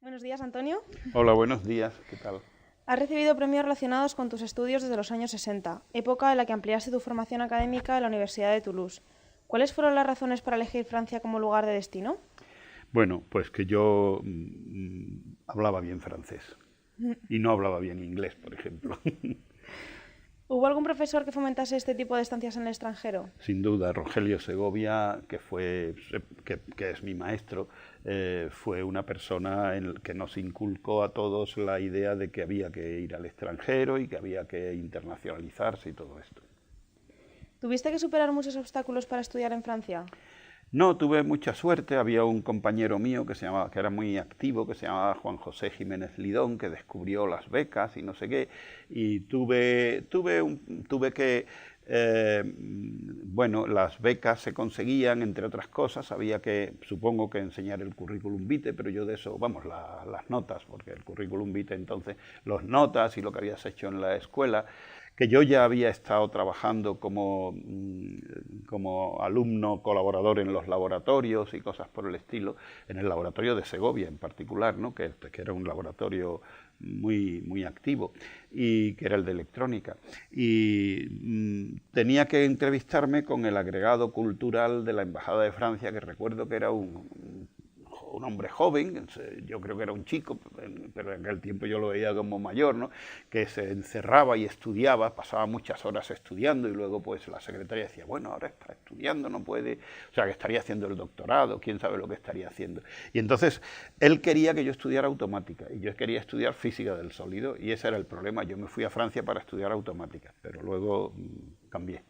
Buenos días, Antonio. Hola, buenos días, ¿qué tal? Has recibido premios relacionados con tus estudios desde los años 60, época en la que ampliaste tu formación académica en la Universidad de Toulouse. ¿Cuáles fueron las razones para elegir Francia como lugar de destino? Bueno, pues que yo hablaba bien francés y no hablaba bien inglés, por ejemplo. ¿Hubo algún profesor que fomentase este tipo de estancias en el extranjero? Sin duda, Rogelio Segovia, que es mi maestro, fue una persona que nos inculcó a todos la idea de que había que ir al extranjero y que había que internacionalizarse y todo esto. ¿Tuviste que superar muchos obstáculos para estudiar en Francia? No, tuve mucha suerte. Había un compañero mío que era muy activo, que se llamaba Juan José Jiménez Lidón, que descubrió las becas y no sé qué. Y bueno, las becas se conseguían, entre otras cosas, había que, supongo que enseñar el currículum vitae, pero yo de eso, vamos, las notas, porque el currículum vitae entonces, los notas y lo que habías hecho en la escuela, que yo ya había estado trabajando como alumno colaborador en los laboratorios y cosas por el estilo, en el laboratorio de Segovia en particular, ¿no? que era un laboratorio muy activo y que era el de electrónica. Y tenía que entrevistarme con el agregado cultural de la Embajada de Francia, que recuerdo que era un hombre joven, yo creo que era un chico, pero en aquel tiempo yo lo veía como mayor, ¿no? Que se encerraba y estudiaba, pasaba muchas horas estudiando y luego pues la secretaria decía, bueno, ahora está estudiando, no puede, o sea, que estaría haciendo el doctorado, quién sabe lo que estaría haciendo. Y entonces él quería que yo estudiara automática y yo quería estudiar física del sólido y ese era el problema. Yo me fui a Francia para estudiar automática, pero luego cambié.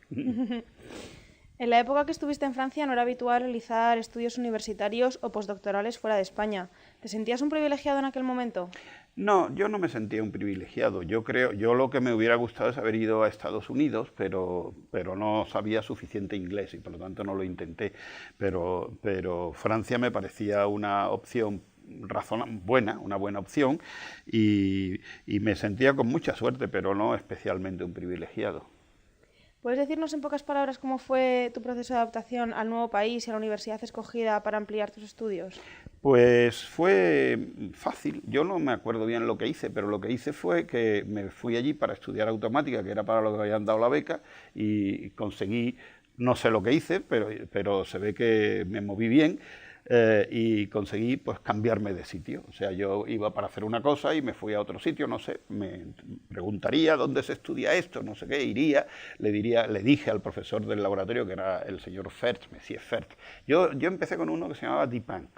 En la época que estuviste en Francia no era habitual realizar estudios universitarios o postdoctorales fuera de España. ¿Te sentías un privilegiado en aquel momento? No, yo no me sentía un privilegiado. Yo lo que me hubiera gustado es haber ido a Estados Unidos, pero no sabía suficiente inglés y por lo tanto no lo intenté. Pero Francia me parecía una opción una buena opción y me sentía con mucha suerte, pero no especialmente un privilegiado. ¿Puedes decirnos en pocas palabras cómo fue tu proceso de adaptación al nuevo país y a la universidad escogida para ampliar tus estudios? Pues fue fácil. Yo no me acuerdo bien lo que hice, pero lo que hice fue que me fui allí para estudiar automática, que era para lo que habían dado la beca, y conseguí, no sé lo que hice, pero se ve que me moví bien. Y conseguí pues cambiarme de sitio. O sea, yo iba para hacer una cosa y me fui a otro sitio, no sé, me preguntaría dónde se estudia esto, no sé qué, le dije al profesor del laboratorio, que era el señor Fert, Monsieur Fert. Yo empecé con uno que se llamaba Dupin.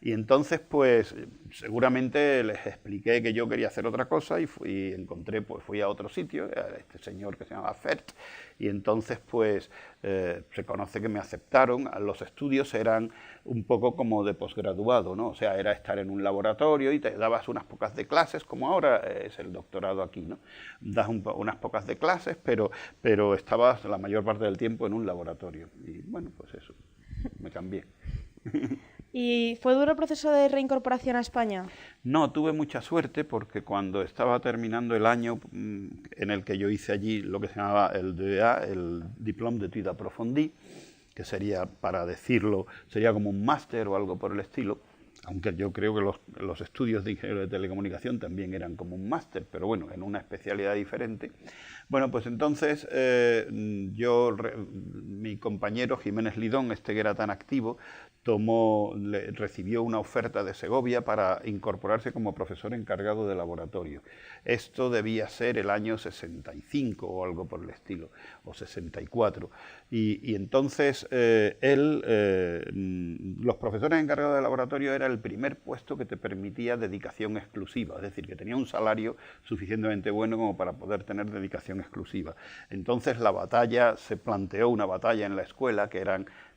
Y entonces, pues, seguramente les expliqué que yo quería hacer otra cosa y fui a otro sitio, a este señor que se llamaba Fert, y entonces, pues, se conoce que me aceptaron. Los estudios eran un poco como de posgraduado, ¿no? O sea, era estar en un laboratorio y te dabas unas pocas de clases, como ahora es el doctorado aquí, ¿no? Das unas pocas de clases, pero estabas la mayor parte del tiempo en un laboratorio. Y bueno, pues eso, me cambié. ¿Y fue duro el proceso de reincorporación a España? No, tuve mucha suerte porque cuando estaba terminando el año en el que yo hice allí lo que se llamaba el DEA, el Diplôme d'études approfondies, que sería, para decirlo, sería como un máster o algo por el estilo, aunque yo creo que los estudios de ingeniería de telecomunicación también eran como un máster, pero bueno, en una especialidad diferente. Bueno, pues entonces mi compañero Jiménez Lidón, que era tan activo, recibió una oferta de Segovia para incorporarse como profesor encargado de laboratorio. Esto debía ser el año 65 o algo por el estilo, o 64. Y entonces los profesores encargados de laboratorio era el primer puesto que te permitía dedicación exclusiva, es decir, que tenía un salario suficientemente bueno como para poder tener dedicación exclusiva. Entonces se planteó una batalla en la escuela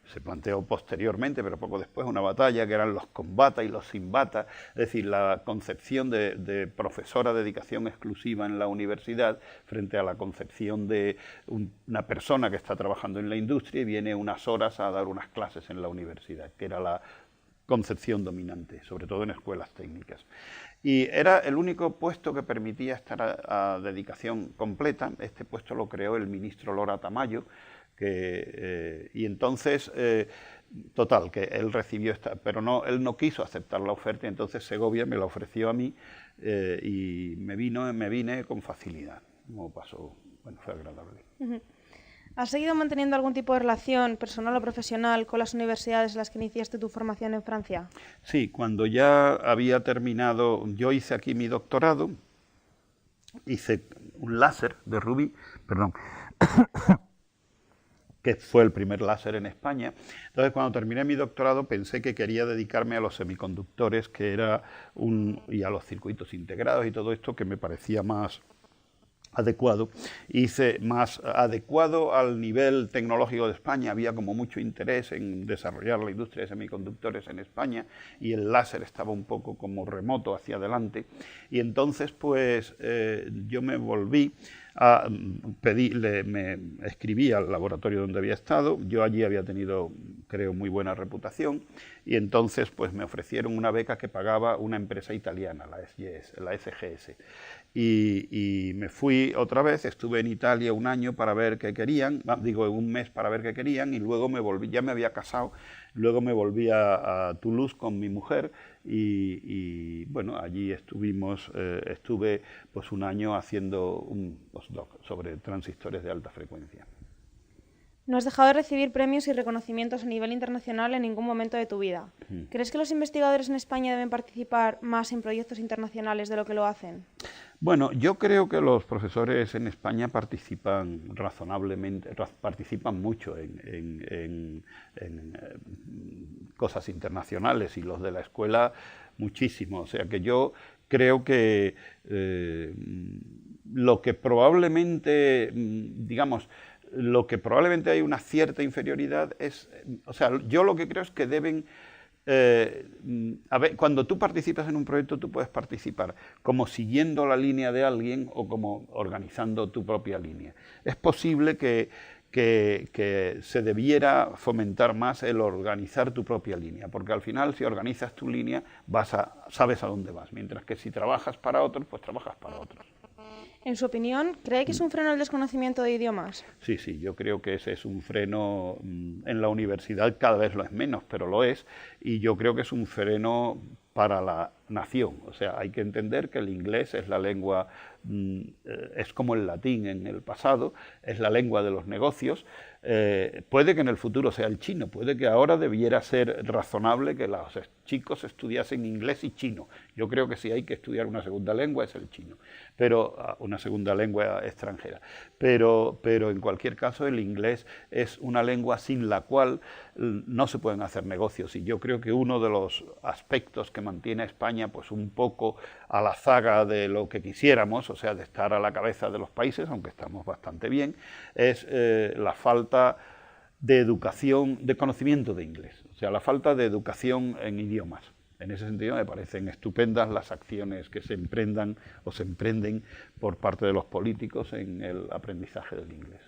se planteó posteriormente, pero poco después, una batalla que eran los con bata y los sin bata, es decir, la concepción de profesora de dedicación exclusiva en la universidad frente a la concepción de una persona que está trabajando en la industria y viene unas horas a dar unas clases en la universidad, que era la concepción dominante, sobre todo en escuelas técnicas. Y era el único puesto que permitía estar a dedicación completa. Este puesto lo creó el ministro Lora Tamayo, y entonces Total, que él recibió pero no, él no quiso aceptar la oferta y entonces Segovia me la ofreció a mí y me vine con facilidad. Como pasó, bueno, fue agradable. ¿Has seguido manteniendo algún tipo de relación personal o profesional con las universidades en las que iniciaste tu formación en Francia? Sí, cuando ya había terminado, yo hice aquí mi doctorado, hice un láser de rubí, perdón, que fue el primer láser en España. Entonces, cuando terminé mi doctorado, pensé que quería dedicarme a los semiconductores, y a los circuitos integrados y todo esto, que me parecía más adecuado. Hice más adecuado al nivel tecnológico de España. Había como mucho interés en desarrollar la industria de semiconductores en España y el láser estaba un poco como remoto hacia adelante. Y entonces, pues, yo me volví a me escribí al laboratorio donde había estado. Yo allí había tenido, creo, muy buena reputación y entonces pues me ofrecieron una beca que pagaba una empresa italiana, la SGS. Y me fui otra vez, estuve en Italia un año para ver qué querían, un mes para ver qué querían y luego me volví, ya me había casado, luego me volví a Toulouse con mi mujer y bueno, allí estuve pues un año haciendo un postdoc sobre transistores de alta frecuencia. No has dejado de recibir premios y reconocimientos a nivel internacional en ningún momento de tu vida. ¿Crees que los investigadores en España deben participar más en proyectos internacionales de lo que lo hacen? Bueno, yo creo que los profesores en España participan razonablemente, participan mucho en cosas internacionales y los de la escuela muchísimo. O sea que yo creo que lo que probablemente hay una cierta inferioridad es, o sea, yo lo que creo es que deben, cuando tú participas en un proyecto, tú puedes participar como siguiendo la línea de alguien o como organizando tu propia línea. Es posible que se debiera fomentar más el organizar tu propia línea, porque al final si organizas tu línea sabes a dónde vas, mientras que si trabajas para otros, pues trabajas para otros. En su opinión, ¿cree que es un freno el desconocimiento de idiomas? Sí, yo creo que ese es un freno. En la universidad cada vez lo es menos, pero lo es, y yo creo que es un freno para la nación. O sea, hay que entender que el inglés es la lengua, es como el latín en el pasado, es la lengua de los negocios. Puede que en el futuro sea el chino, puede que ahora debiera ser razonable que los chicos estudiasen inglés y chino. Yo creo que si hay que estudiar una segunda lengua es el chino, pero una segunda lengua extranjera. Pero en cualquier caso el inglés es una lengua sin la cual no se pueden hacer negocios, y yo creo que uno de los aspectos que mantiene a España pues un poco a la zaga de lo que quisiéramos, o sea, de estar a la cabeza de los países, aunque estamos bastante bien, es la falta de educación, de conocimiento de inglés, o sea, la falta de educación en idiomas. En ese sentido me parecen estupendas las acciones que se emprendan o se emprenden por parte de los políticos en el aprendizaje del inglés.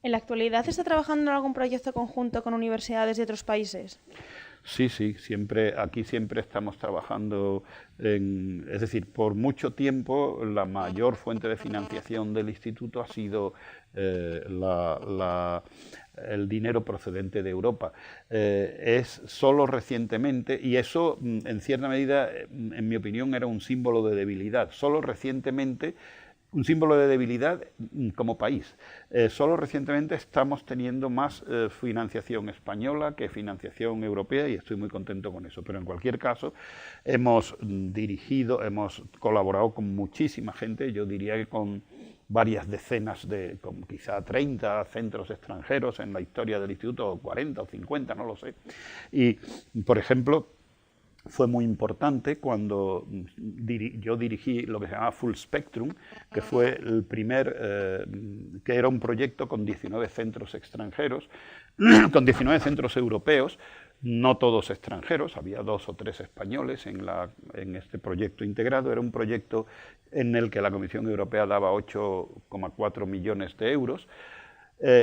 ¿En la actualidad está trabajando en algún proyecto conjunto con universidades de otros países? Sí, aquí siempre estamos trabajando es decir, por mucho tiempo la mayor fuente de financiación del instituto ha sido el dinero procedente de Europa. Es solo recientemente, y eso en cierta medida, en mi opinión, era un símbolo de debilidad, solo recientemente, un símbolo de debilidad como país. Solo recientemente estamos teniendo más financiación española que financiación europea y estoy muy contento con eso. Pero en cualquier caso hemos colaborado con muchísima gente, yo diría que con varias decenas con quizá 30 centros extranjeros en la historia del instituto, o 40 o 50, no lo sé. Y, por ejemplo, fue muy importante cuando yo dirigí lo que se llamaba Full Spectrum, que fue el primer, que era un proyecto con 19 centros extranjeros, con 19 centros europeos, no todos extranjeros, había 2 o 3 españoles en este proyecto integrado. Era un proyecto en el que la Comisión Europea daba 8,4 millones de euros,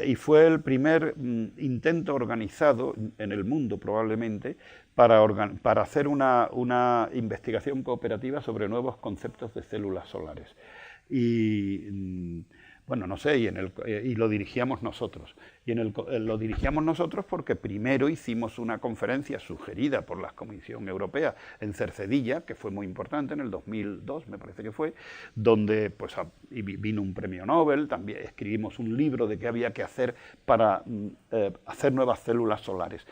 y fue el primer intento organizado en el mundo probablemente para hacer una investigación cooperativa sobre nuevos conceptos de células solares. Y bueno, no sé, y lo dirigíamos nosotros. y lo dirigíamos nosotros porque primero hicimos una conferencia sugerida por la Comisión Europea en Cercedilla, que fue muy importante, en el 2002 me parece que fue, donde pues vino un premio Nobel, también escribimos un libro de qué había que hacer para hacer nuevas células solares.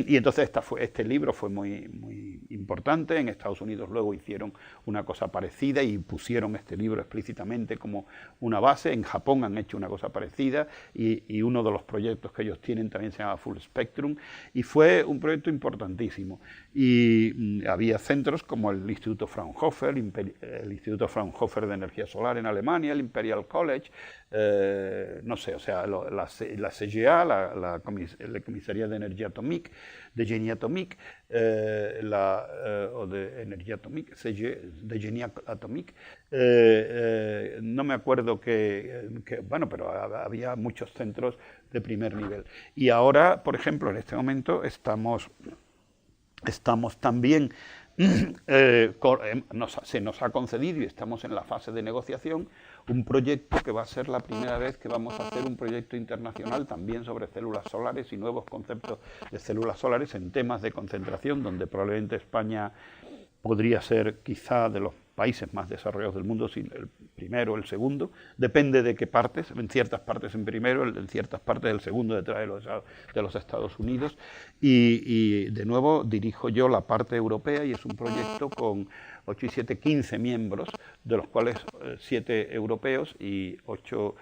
Y entonces este libro fue muy importante. En Estados Unidos luego hicieron una cosa parecida y pusieron este libro explícitamente como una base. En Japón han hecho una cosa parecida y uno de los proyectos que ellos tienen también se llama Full Spectrum, y fue un proyecto importantísimo. Y había centros como el Instituto Fraunhofer, el Instituto Fraunhofer de Energía Solar en Alemania, el Imperial College, no sé, o sea, la CGA, la Comisaría de Energía Atomique, de Génie Atomique, o de Energía Atomique, de Génie Atomique, no me acuerdo bueno, pero había muchos centros de primer nivel. Y ahora, por ejemplo, en este momento estamos también, se nos ha concedido y estamos en la fase de negociación un proyecto que va a ser la primera vez que vamos a hacer un proyecto internacional también sobre células solares y nuevos conceptos de células solares en temas de concentración, donde probablemente España podría ser quizá de los países más desarrollados del mundo, si el primero o el segundo, depende de qué partes, en ciertas partes en primero, en ciertas partes el segundo detrás de los Estados Unidos, y de nuevo dirijo yo la parte europea y es un proyecto con 8 y 7, 15 miembros, de los cuales 7 europeos y 8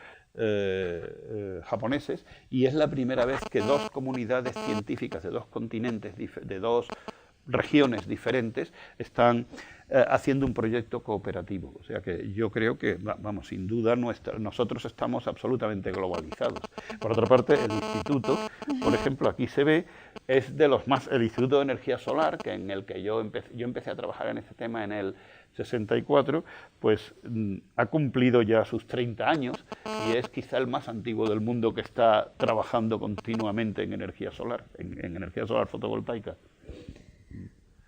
japoneses, y es la primera vez que 2 comunidades científicas de 2 continentes, de 2 regiones diferentes, están haciendo un proyecto cooperativo. O sea que yo creo que, vamos, sin duda, nosotros estamos absolutamente globalizados. Por otra parte, el instituto, por ejemplo, aquí se ve, es de los más, el Instituto de Energía Solar, en el que yo empecé a trabajar en este tema en el 64, pues ha cumplido ya sus 30 años y es quizá el más antiguo del mundo que está trabajando continuamente en energía solar, en energía solar fotovoltaica.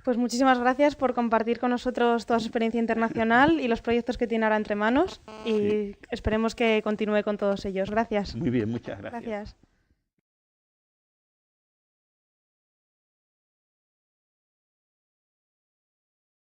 Pues muchísimas gracias por compartir con nosotros toda su experiencia internacional y los proyectos que tiene ahora entre manos, y esperemos que continúe con todos ellos. Gracias. Muy bien, muchas gracias. Gracias.